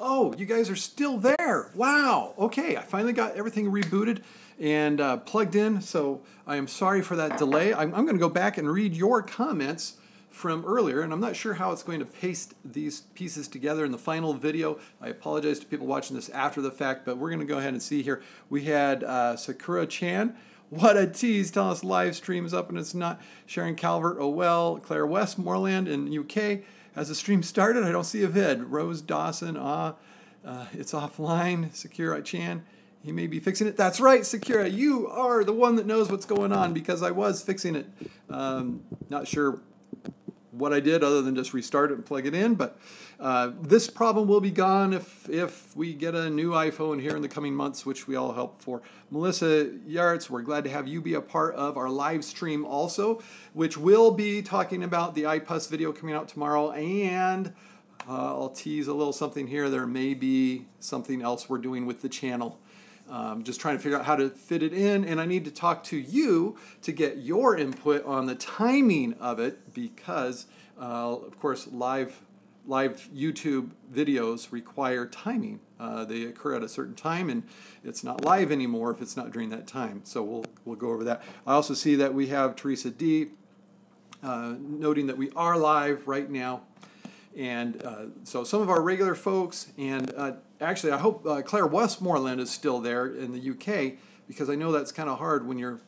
Oh, you guys are still there. Wow. Okay, I finally got everything rebooted and plugged in, so I am sorry for that delay. I'm going to go back and read your comments from earlier, and I'm not sure how it's going to paste these pieces together in the final video. I apologize to people watching this after the fact, but we're going to go ahead and see here. We had Sakura-chan. What a tease, telling us live stream is up and it's not. Sharon Calvert, oh well. Claire Westmoreland in UK. Has the stream started? I don't see a vid. Rose Dawson, it's offline. Sakura-chan, he may be fixing it. That's right, Sakura, you are the one that knows what's going on because I was fixing it. Not sure what I did other than just restart it and plug it in, but this problem will be gone if we get a new iPhone here in the coming months, which we all hope for. Melissa Yartz, we're glad to have you be a part of our live stream also, which will be talking about the iPus video coming out tomorrow, and I'll tease a little something here. There may be something else we're doing with the channel. Just trying to figure out how to fit it in, and I need to talk to you to get your input on the timing of it because, of course, live YouTube videos require timing. They occur at a certain time, and it's not live anymore if it's not during that time. So we'll go over that. I also see that we have Teresa D. Noting that we are live right now. And so some of our regular folks, and actually I hope Claire Westmoreland is still there in the UK, because I know that's kind of hard when you're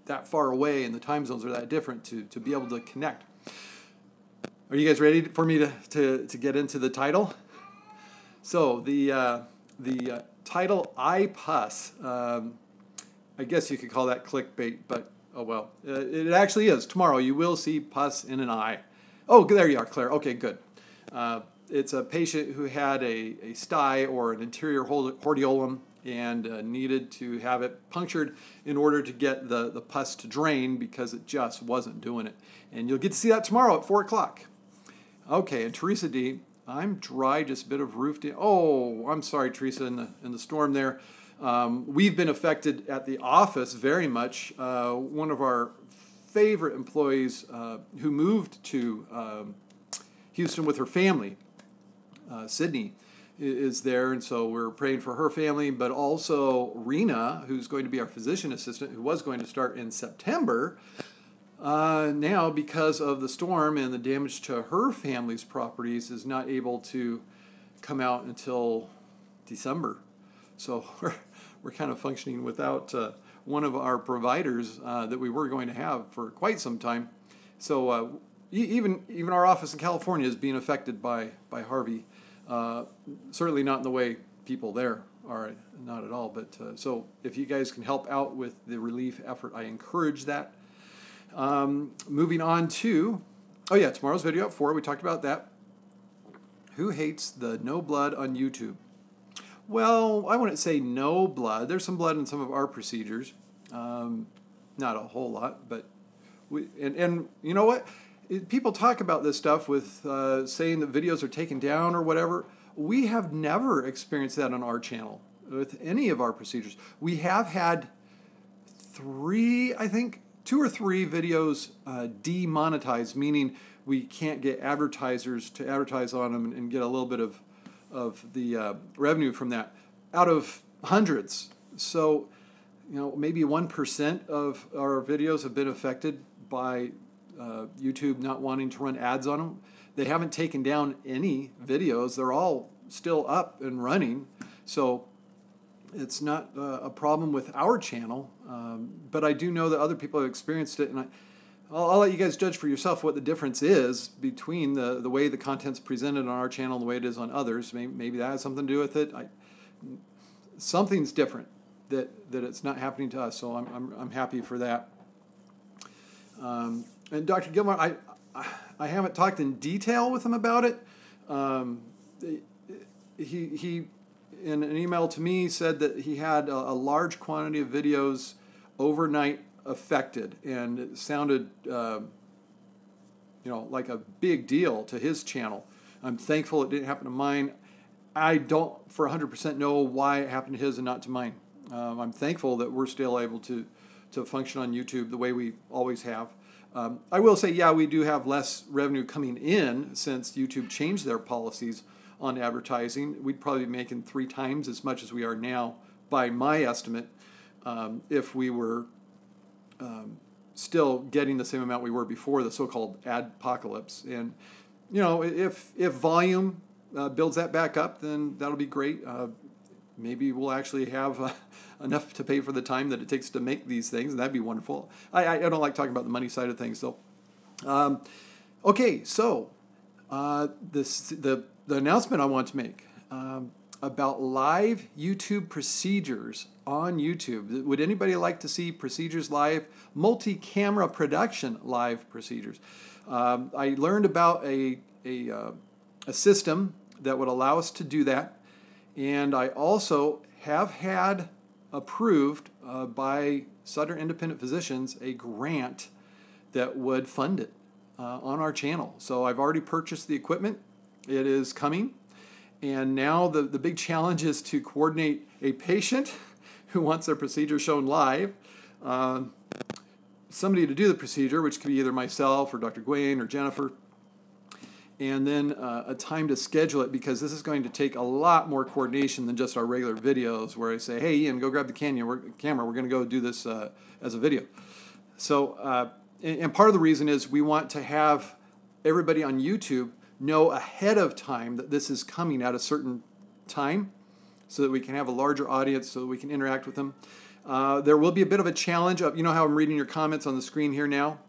that far away and the time zones are that different to be able to connect. Are you guys ready for me to get into the title? So the title, iPus, I guess you could call that clickbait, but oh well. It actually is. Tomorrow you will see pus in an eye. Oh, there you are, Claire. Okay, good. It's a patient who had a stye or an interior hordeolum and needed to have it punctured in order to get the pus to drain because it just wasn't doing it. And you'll get to see that tomorrow at 4 o'clock. Okay, and Teresa D., I'm dry, just a bit of roof. Oh, I'm sorry, Teresa, in the storm there. We've been affected at the office very much. One of our favorite employees who moved to Houston with her family, Sydney, is there, and so we're praying for her family, but also Rena, who's going to be our physician assistant, who was going to start in September, now because of the storm and the damage to her family's properties is not able to come out until December. So we're kind of functioning without one of our providers that we were going to have for quite some time. So even our office in California is being affected by Harvey. Certainly not in the way people there are, not at all. But so if you guys can help out with the relief effort, I encourage that. Moving on to, oh yeah, tomorrow's video at 4. We talked about that. Who hates the no blood on YouTube? Well, I wouldn't say no blood. There's some blood in some of our procedures. Not a whole lot, but and you know what? People talk about this stuff with saying that videos are taken down or whatever. We have never experienced that on our channel with any of our procedures. We have had 2 or 3 videos demonetized, meaning we can't get advertisers to advertise on them and get a little bit of the revenue from that out of hundreds. So, maybe 1% of our videos have been affected by YouTube not wanting to run ads on them. They haven't taken down any videos. They're all still up and running. So it's not a problem with our channel. But I do know that other people have experienced it, and I'll let you guys judge for yourself what the difference is between the way the content's presented on our channel and the way it is on others. Maybe that has something to do with it. Something's different that it's not happening to us. So I'm happy for that. And Dr. Gilmore, I haven't talked in detail with him about it. He in an email to me said that he had a large quantity of videos overnight affected, and it sounded like a big deal to his channel. I'm thankful it didn't happen to mine. I don't for 100% know why it happened to his and not to mine. I'm thankful that we're still able to function on YouTube the way we always have. I will say, yeah, we do have less revenue coming in since YouTube changed their policies on advertising. We'd probably be making 3 times as much as we are now, by my estimate, if we were still getting the same amount we were before the so-called adpocalypse. And you know, if volume builds that back up, then that'll be great. Maybe we'll actually have enough to pay for the time that it takes to make these things, and that'd be wonderful. I don't like talking about the money side of things, though. Okay, so the announcement I want to make about live YouTube procedures on YouTube. Would anybody like to see procedures live, multi-camera production live procedures? I learned about a system that would allow us to do that, and I also have had approved by Sutter Independent Physicians a grant that would fund it on our channel. So I've already purchased the equipment. It is coming. And now the big challenge is to coordinate a patient who wants their procedure shown live, somebody to do the procedure, which could be either myself or Dr. Gwain or Jennifer, and then a time to schedule it, because this is going to take a lot more coordination than just our regular videos where I say, hey, Ian, go grab the camera. We're going to go do this as a video. So, and part of the reason is we want to have everybody on YouTube know ahead of time that this is coming at a certain time so that we can have a larger audience, so that we can interact with them. There will be a bit of a challenge of, you know how I'm reading your comments on the screen here now?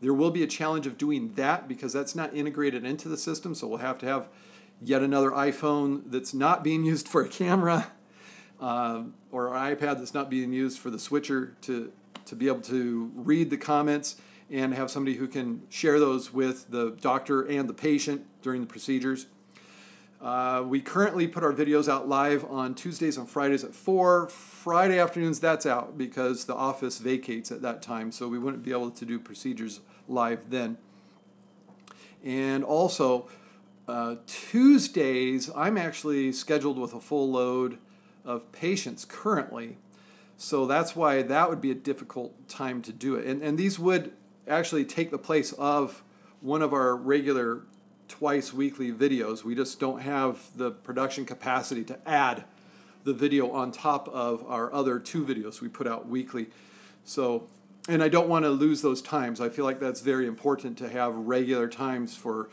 There will be a challenge of doing that because that's not integrated into the system, so we'll have to have yet another iPhone that's not being used for a camera, or an iPad that's not being used for the switcher to be able to read the comments and have somebody who can share those with the doctor and the patient during the procedures. We currently put our videos out live on Tuesdays and Fridays at 4. Friday afternoons, that's out because the office vacates at that time, so we wouldn't be able to do procedures live then. And also, Tuesdays, I'm actually scheduled with a full load of patients currently, so that's why that would be a difficult time to do it. And these would actually take the place of one of our regular twice weekly videos. We just don't have the production capacity to add the video on top of our other 2 videos we put out weekly. So, and I don't want to lose those times. I feel like that's very important to have regular times for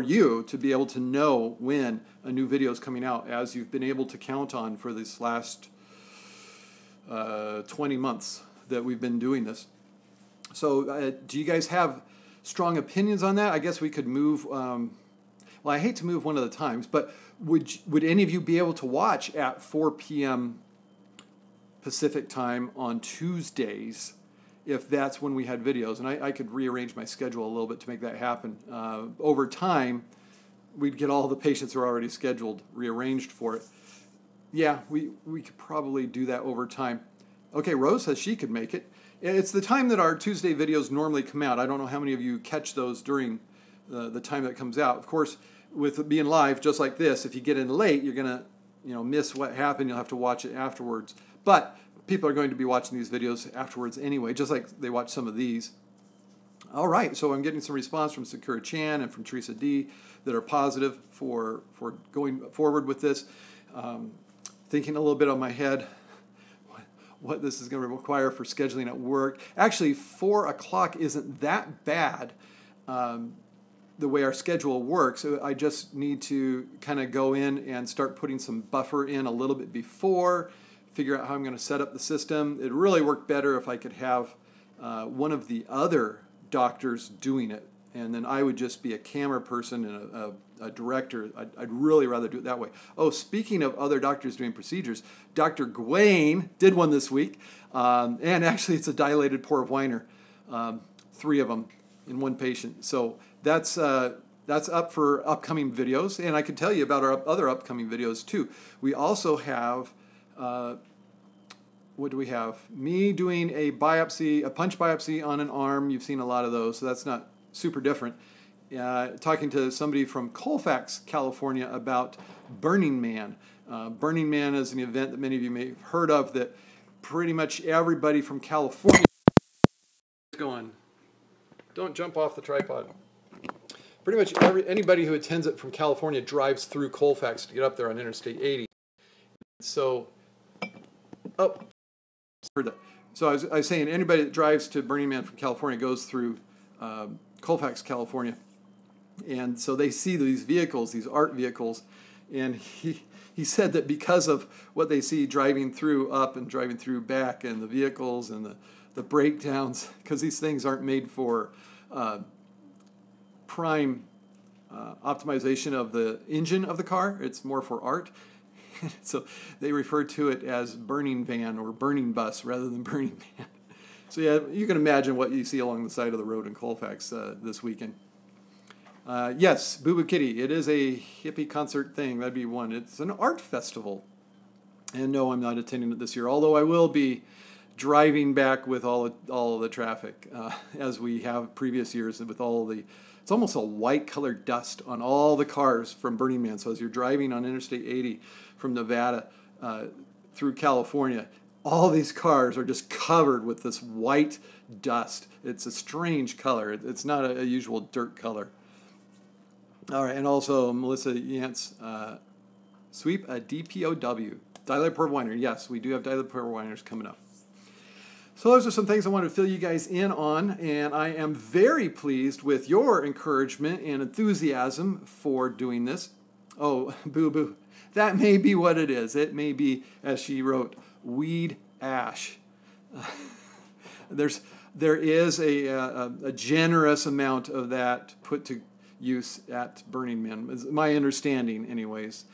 you to be able to know when a new video is coming out, as you've been able to count on for this last 20 months that we've been doing this. So do you guys have strong opinions on that? I guess we could move, well, I hate to move one of the times, but would any of you be able to watch at 4 p.m. Pacific time on Tuesdays if that's when we had videos? And I could rearrange my schedule a little bit to make that happen. Over time, we'd get all the patients who are already scheduled rearranged for it. Yeah, we could probably do that over time. Okay, Rose says she could make it. It's the time that our Tuesday videos normally come out. I don't know how many of you catch those during the time that comes out. Of course, with it being live, just like this, if you get in late, you're going to miss what happened. You'll have to watch it afterwards. But people are going to be watching these videos afterwards anyway, just like they watch some of these. All right, so I'm getting some response from Sakura Chan and from Teresa D that are positive for going forward with this. Thinking a little bit on my head what this is going to require for scheduling at work. Actually, 4 o'clock isn't that bad the way our schedule works. So I just need to kind of go in and start putting some buffer in a little bit before, figure out how I'm going to set up the system. It'd really work better if I could have one of the other doctors doing it, and then I would just be a camera person and a director. I'd really rather do it that way. Oh, speaking of other doctors doing procedures, Dr. Gwain did one this week, and actually it's a dilated pore of Weiner, 3 of them in one patient. So that's up for upcoming videos, and I can tell you about our other upcoming videos too. We also have, what do we have? Me doing a biopsy, a punch biopsy on an arm. You've seen a lot of those, so that's not super different. Talking to somebody from Colfax, California about Burning Man. Burning Man is an event that many of you may have heard of that pretty much everybody from California is going. Don't jump off the tripod. pretty much anybody who attends it from California drives through Colfax to get up there on Interstate 80. So, heard that. So I was saying anybody that drives to Burning Man from California goes through Colfax, California. And so they see these vehicles, these art vehicles, and he said that because of what they see driving through up and driving through back and the vehicles and the breakdowns, because these things aren't made for prime optimization of the engine of the car, it's more for art. So they refer to it as burning van or burning bus rather than burning van. So yeah, you can imagine what you see along the side of the road in Colfax this weekend. Yes, BooBoo Kitty, it is a hippie concert thing. That'd be one. It's an art festival. And no, I'm not attending it this year, although I will be driving back with all of the traffic, as we have previous years with all the... It's almost a white-colored dust on all the cars from Burning Man. So as you're driving on Interstate 80 from Nevada through California, all these cars are just covered with this white dust. It's a strange color. It's not a usual dirt color. All right, and also Melissa Yance, sweep a DPOW, dilated port winery. Yes, we do have dilated port wineries coming up. So those are some things I wanted to fill you guys in on, and I am very pleased with your encouragement and enthusiasm for doing this. Oh, boo-boo, that may be what it is. It may be, as she wrote, weed ash. There is a generous amount of that put to use at Burning Man, is my understanding anyways.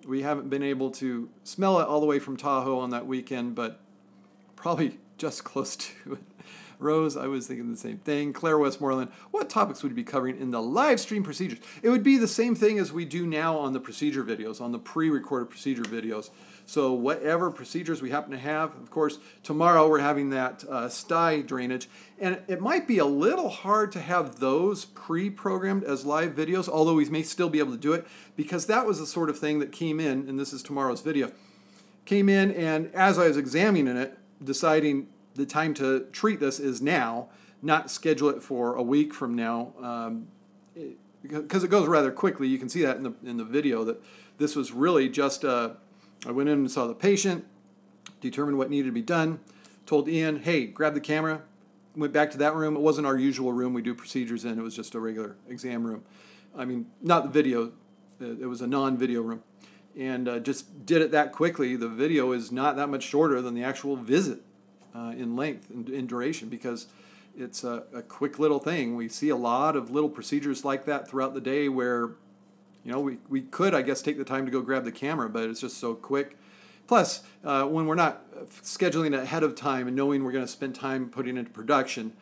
We haven't been able to smell it all the way from Tahoe on that weekend, but probably just close to it. Rose, I was thinking the same thing. Claire Westmoreland, what topics would you be covering in the live stream procedures? It would be the same thing as we do now on the procedure videos, on the pre-recorded procedure videos. So whatever procedures we happen to have, of course, tomorrow we're having that stye drainage. And it might be a little hard to have those pre-programmed as live videos, although we may still be able to do it, because that was the sort of thing that came in, and this is tomorrow's video, came in, and as I was examining it, deciding the time to treat this is now, not schedule it for a week from now, because it goes rather quickly. You can see that in the video that this was really just, I went in and saw the patient, determined what needed to be done, told Ian, hey, grab the camera, went back to that room. It wasn't our usual room we do procedures in. It was just a regular exam room. I mean, not the video. It was a non-video room. And just did it that quickly. The video is not that much shorter than the actual visit in length and in duration, because it's a quick little thing. We see a lot of little procedures like that throughout the day where, you know, we could, I guess, take the time to go grab the camera, but it's just so quick. Plus, when we're not scheduling it ahead of time and knowing we're going to spend time putting it into production,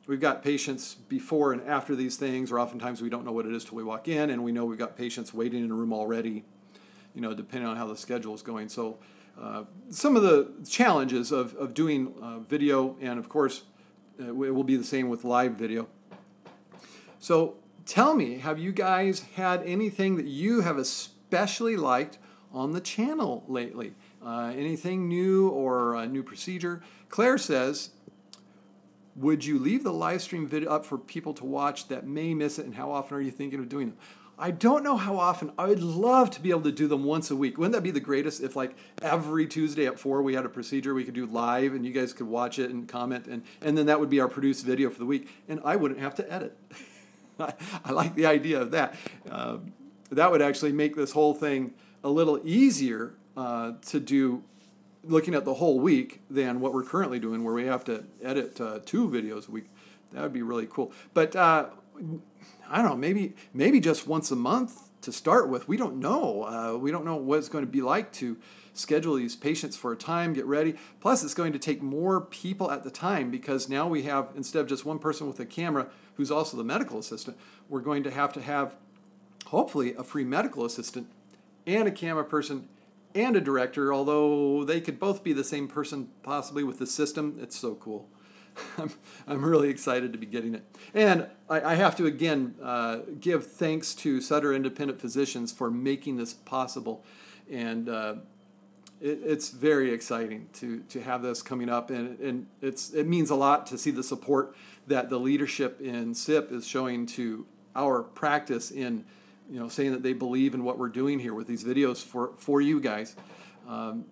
we've got patients before and after these things, or oftentimes we don't know what it is till we walk in, and we know we've got patients waiting in a room already, you know, depending on how the schedule is going. So some of the challenges of doing video, and of course, it will be the same with live video. So tell me, have you guys had anything that you have especially liked on the channel lately? Anything new or a new procedure? Claire says, would you leave the live stream video up for people to watch that may miss it, and how often are you thinking of doing them? I don't know how often. I would love to be able to do them once a week. Wouldn't that be the greatest if, like, every Tuesday at 4 we had a procedure we could do live and you guys could watch it and comment, and then that would be our produced video for the week, and I wouldn't have to edit. I like the idea of that. That would actually make this whole thing a little easier to do, looking at the whole week, than what we're currently doing, where we have to edit 2 videos a week. That would be really cool. But I don't know, maybe just once a month to start with. We don't know. We don't know what it's going to be like to schedule these patients for a time, get ready. Plus, it's going to take more people at the time, because now we have, instead of just one person with a camera who's also the medical assistant, we're going to have hopefully a free medical assistant and a camera person and a director, although they could both be the same person possibly with the system. It's so cool. I'm really excited to be getting it. And I have to, again, give thanks to Sutter Independent Physicians for making this possible. And it's very exciting to have this coming up. And it means a lot to see the support that the leadership in SIP is showing to our practice in, saying that they believe in what we're doing here with these videos for you guys.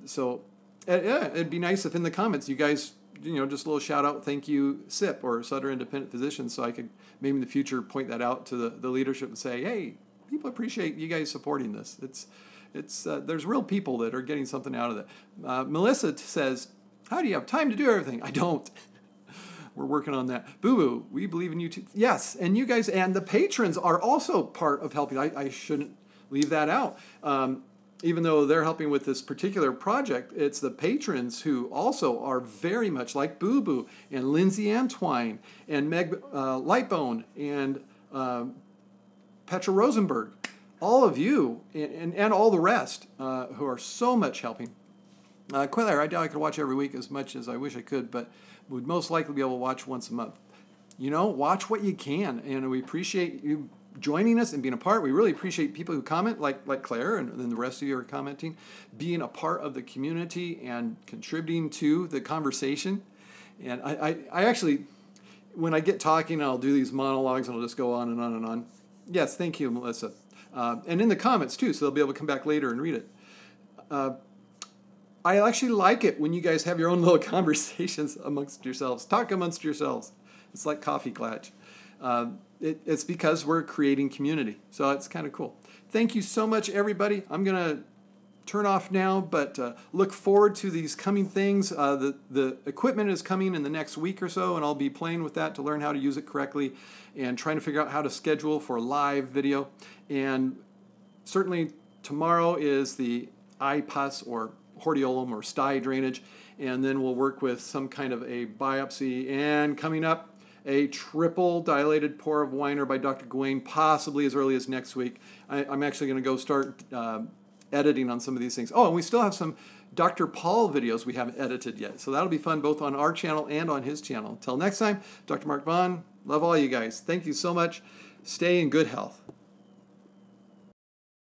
So yeah, it'd be nice if in the comments you guys, just a little shout out, thank you, SIP or Sutter Independent Physicians, so I could maybe in the future point that out to the leadership and say, hey, people appreciate you guys supporting this. It's there's real people that are getting something out of it. Melissa says, how do you have time to do everything? I don't. We're working on that. BooBoo, we believe in you too. Yes, and you guys and the patrons are also part of helping. I shouldn't leave that out. Even though they're helping with this particular project, it's the patrons who also are very much like BooBoo and Lindsay Vaughan and Meg Lightbown and Petra Rosenberg. All of you and all the rest who are so much helping. Claire, I doubt I could watch every week as much as I wish I could, but would most likely be able to watch once a month. Watch what you can, and we appreciate you joining us and being a part. We really appreciate people who comment, like Claire, and then the rest of you are commenting, being a part of the community and contributing to the conversation. And I actually, when I get talking, I'll do these monologues, and I'll just go on and on and on. Yes, thank you, Melissa. And in the comments, too, so they'll be able to come back later and read it. I actually like it when you guys have your own little conversations amongst yourselves. Talk amongst yourselves. It's like coffee clutch. It's because we're creating community. So it's kind of cool. Thank you so much, everybody. I'm going to turn off now, but look forward to these coming things. The equipment is coming in the next week or so, and I'll be playing with that to learn how to use it correctly and trying to figure out how to schedule for live video. And certainly tomorrow is the eye pus or hordeolum or stye drainage, and then we'll work with some kind of a biopsy. And coming up, a triple dilated pore of Weiner by Dr. Gawain, possibly as early as next week. I'm actually going to go start editing on some of these things. Oh, and we still have some Dr. Paul videos we haven't edited yet, so that'll be fun both on our channel and on his channel. Until next time, Dr. Mark Vaughan, love all you guys. Thank you so much. Stay in good health.